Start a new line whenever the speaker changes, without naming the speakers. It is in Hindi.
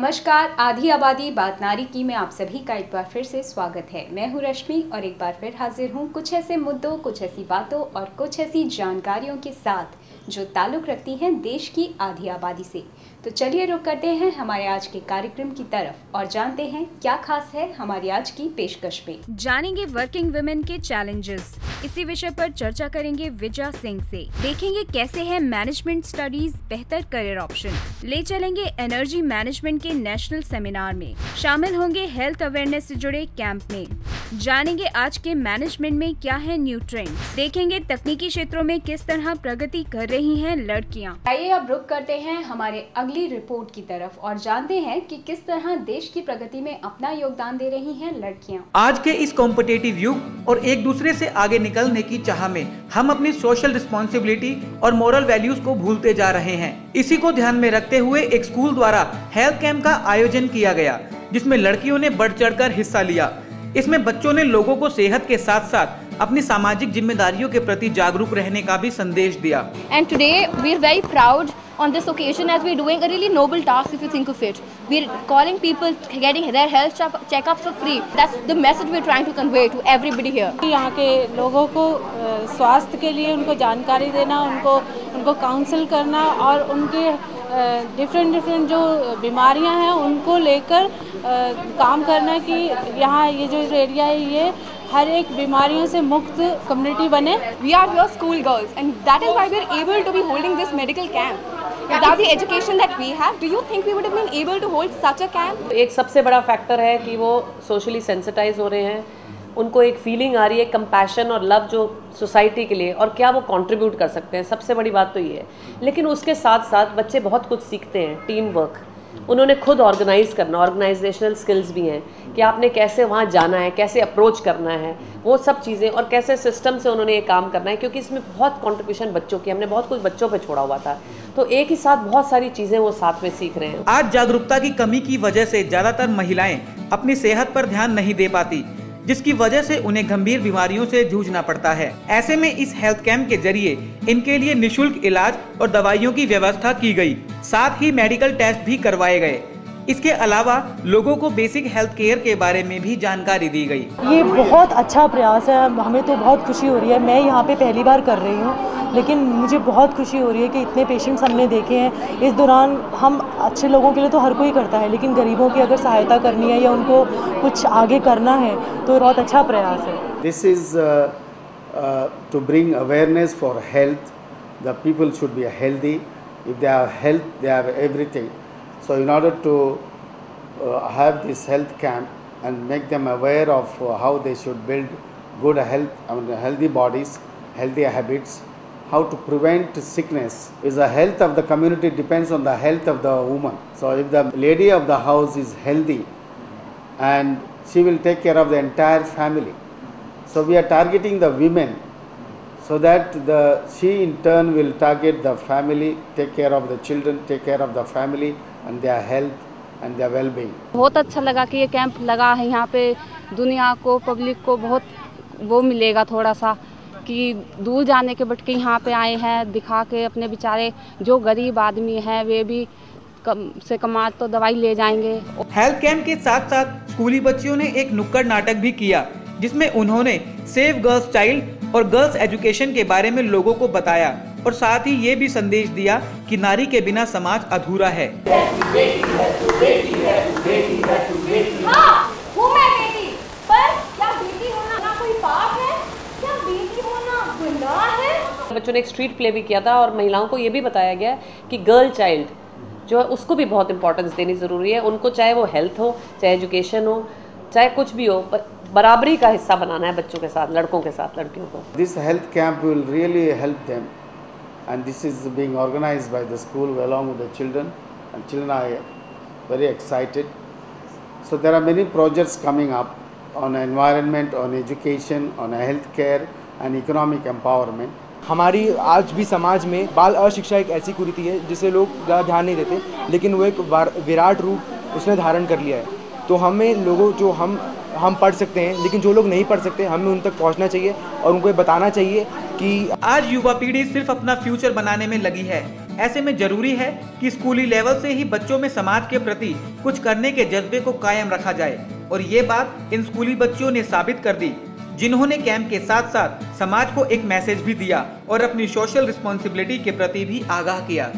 नमस्कार, आधी आबादी बात नारी की में आप सभी का एक बार फिर से स्वागत है। मैं हूं रश्मि और एक बार फिर हाजिर हूं कुछ ऐसे मुद्दों, कुछ ऐसी बातों और कुछ ऐसी जानकारियों के साथ जो ताल्लुक़ रखती हैं देश की आधी आबादी से। तो चलिए रुक करते हैं हमारे आज के कार्यक्रम की तरफ और जानते हैं क्या खास है हमारी आज की पेशकश में। जानेंगे वर्किंग वुमेन के चैलेंजेस, इसी विषय पर चर्चा करेंगे विजय सिंह से। देखेंगे कैसे है मैनेजमेंट स्टडीज बेहतर करियर ऑप्शन। ले चलेंगे एनर्जी मैनेजमेंट के नेशनल सेमिनार में। शामिल होंगे हेल्थ अवेयरनेस से जुड़े कैंप में। जानेंगे आज के मैनेजमेंट में क्या है न्यू ट्रेंड्स। देखेंगे तकनीकी क्षेत्रों में किस तरह प्रगति कर रही हैं लड़कियां। आइए अब रुक करते हैं हमारे अगली रिपोर्ट की तरफ और जानते हैं कि किस तरह देश की प्रगति में अपना योगदान दे रही हैं लड़कियां।
आज के इस कॉम्पिटिटिव युग और एक दूसरे से आगे निकलने की चाह में हम अपनी सोशल रिस्पॉन्सिबिलिटी और मोरल वैल्यूज को भूलते जा रहे हैं। इसी को ध्यान में रखते हुए एक स्कूल द्वारा हेल्थ कैंप का आयोजन किया गया, जिसमें लड़कियों ने बढ़ चढ़कर हिस्सा लिया। इसमें बच्चों ने लोगों को सेहत के साथ साथ अपनी सामाजिक जिम्मेदारियों के प्रति जागरूक रहने का भी संदेश दिया।
And today we are very proud on this occasion as we are doing a really noble task if you think of it. We are calling people getting their health checkups for free. That's the message we are trying to convey to everybody here.
यहाँ के लोगों को स्वास्थ्य के लिए उनको जानकारी देना, उनको काउंसिल करना और उनके डिफरेंट जो बीमारियां हैं उनको लेकर काम करना कि यहाँ ये जो एरिया है ये हर एक बीमारियों से मुक्त कम्युनिटी बने।
We are your school girls and that is why we are able to be holding this medical camp. Without the education that we have, do you think we would have been able to hold such a camp?
एक सबसे बड़ा फैक्टर है कि वो सोशली सेंसिटाइज हो रहे हैं, उनको एक फीलिंग आ रही है कंपैशन और लव जो सोसाइटी के लिए और क्या वो कंट्रीब्यूट कर सकते हैं। सबसे बड़ी बात तो ये है, लेकिन उसके साथ साथ बच्चे बहुत कुछ सीखते हैं। टीम वर्क, उन्होंने खुद ऑर्गेनाइज करना, ऑर्गेनाइजेशनल स्किल्स भी हैं कि आपने कैसे वहाँ जाना है, कैसे अप्रोच करना है, वो सब चीज़ें, और कैसे सिस्टम से उन्होंने ये काम करना है, क्योंकि इसमें बहुत कंट्रीब्यूशन बच्चों की, हमने बहुत कुछ बच्चों पे छोड़ा हुआ था, तो एक ही साथ बहुत सारी चीज़ें वो साथ में सीख रहे हैं।
आज जागरूकता की कमी की वजह से ज्यादातर महिलाएं अपनी सेहत पर ध्यान नहीं दे पाती, जिसकी वजह से उन्हें गंभीर बीमारियों से जूझना पड़ता है। ऐसे में इस हेल्थ कैंप के जरिए इनके लिए निशुल्क इलाज और दवाइयों की व्यवस्था की गई, साथ ही मेडिकल टेस्ट भी करवाए गए। इसके अलावा लोगों को बेसिक हेल्थ केयर के बारे में भी जानकारी दी गई।
ये बहुत अच्छा प्रयास है, हमें तो बहुत खुशी हो रही है। मैं यहाँ पे पहली बार कर रही हूँ, लेकिन मुझे बहुत खुशी हो रही है कि इतने पेशेंट्स हमने देखे हैं। इस दौरान हम अच्छे लोगों के लिए तो हर कोई करता है, लेकिन गरीबों की अगर सहायता करनी है या उनको कुछ आगे करना है तो बहुत अच्छा प्रयास है।
This is to bring awareness for health. The people should be healthy. If they have health they have everything. So in order to have this health camp and make them aware of how they should build good health, healthy bodies, healthy habits, how to prevent sickness, is the health of the community depends on the health of the woman. So if the lady of the house is healthy and she will take care of the entire family. So we are targeting the women so that she in turn will target the family, take care of the children, take care of the family and their health and their well-being.
बहुत अच्छा लगा कि ये कैंप लगा है। यहाँ पे दुनिया को, पब्लिक को बहुत वो मिलेगा थोड़ा सा कि दूर जाने के बट के यहाँ पे आए हैं, दिखा के अपने बेचारे जो गरीब आदमी हैं वे भी कम से कमा तो दवाई ले जाएंगे।
हेल्थ कैंप के साथ साथ स्कूली बच्चियों ने एक नुक्कड़ नाटक भी किया, जिसमें उन्होंने सेव गर्ल्स चाइल्ड और गर्ल्स एजुकेशन के बारे में लोगों को बताया और साथ ही ये भी संदेश दिया कि नारी के बिना समाज अधूरा है।
बच्चों ने एक स्ट्रीट प्ले भी किया था और महिलाओं को ये भी बताया गया कि गर्ल चाइल्ड जो है उसको भी बहुत इंपॉर्टेंस देनी ज़रूरी है। उनको चाहे वो हेल्थ हो, चाहे एजुकेशन हो, चाहे कुछ भी हो, बराबरी का हिस्सा बनाना है बच्चों के साथ, लड़कों के साथ लड़कियों को।
This health camp will really help them and this is being organized by the school along with the children, and children are very excited. So there are many projects coming up on environment, on education, on health care and economic empowerment.
हमारी आज भी समाज में बाल अशिक्षा एक ऐसी कुरीति है जिसे लोग ज़्यादा ध्यान नहीं देते, लेकिन वो एक विराट रूप उसने धारण कर लिया है। तो हमें लोगों जो हम पढ़ सकते हैं, लेकिन जो लोग नहीं पढ़ सकते हमें उन तक पहुंचना चाहिए और उनको ये बताना चाहिए कि
आज युवा पीढ़ी सिर्फ अपना फ्यूचर बनाने में लगी है, ऐसे में जरूरी है कि स्कूली लेवल से ही बच्चों में समाज के प्रति कुछ करने के जज्बे को कायम रखा जाए। और ये बात इन स्कूली बच्चों ने साबित कर दी, जिन्होंने कैंप के साथ साथ समाज को एक मैसेज भी दिया और अपनी सोशल रिस्पॉन्सिबिलिटी के प्रति भी आगाह किया।